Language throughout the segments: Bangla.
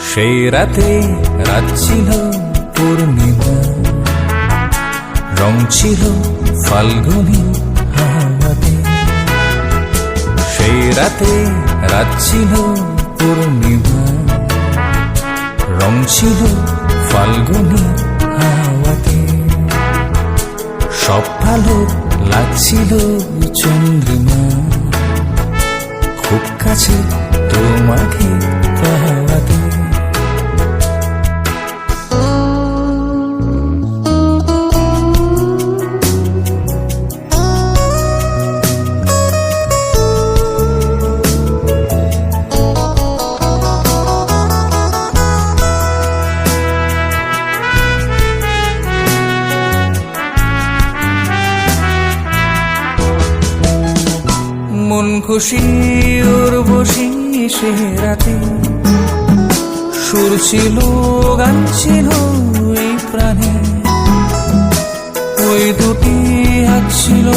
সেই রাতে রাত ছিল পূর্ণিমা, রং ছিল ফাল্গুনী হাওয়াতে। সেই রাতে রাত ছিল পূর্ণিমা, রং ছিল ফাল্গুনী হাওয়াতে। সব ভালো লাগছিল চন্দ্রিমা, খুব কাছে তোমাকে পাওয়াতে। মন খুশি উর্বশী সে রাতে, সুর ছিল গান ছিল এই প্রাণে। ওই দুটি হাত ছিল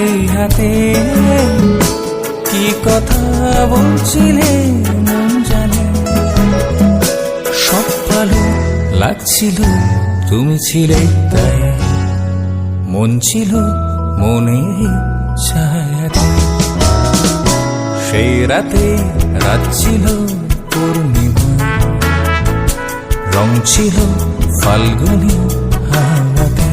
এই হাতে, কি কথা বলছিলে মন জানে। সব ভালো লাগছিল তুমি ছিলে তাই, মন ছিল মনের ছায়াতে। সেই রাতে রাত ছিল পূর্ণিমা, রং ছিল ফাল্গুনী হাওয়াতে।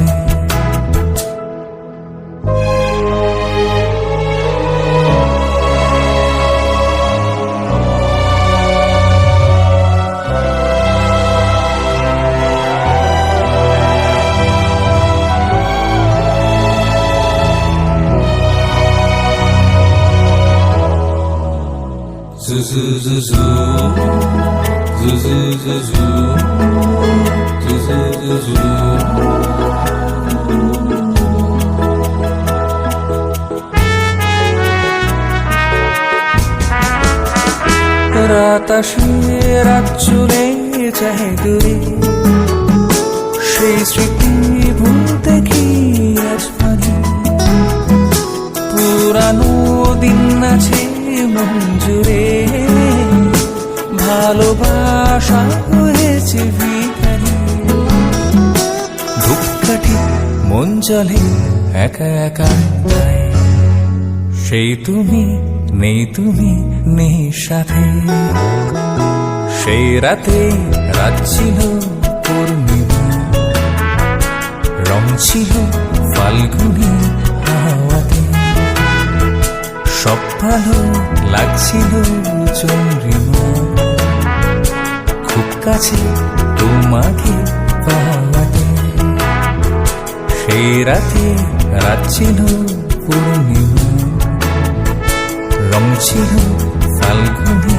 রাত আসে রাত চলে যায় দূরে, সেই স্মৃতি ভুলতে কি আজ পারি। পুরানো দিন আছে মন জুড়ে, ভালোবাসা হয়েছে ভিখারি। ধূপকাঠি মন জ্বলে একা একা তাই, সেই তুমি নেই তুমি নেই সাথে। সেই রাতে রাত ছিল পূর্ণিমা, রং ছিল ফাল্গুনী হাওয়াতে। সব ভালো লাগছিল চন্দ্রিমা, খুব কাছে তোমাকে পাওয়াতে। সেই রাতে রাত ছিল পূর্ণিমা, রং ছিল ফাল্গুনী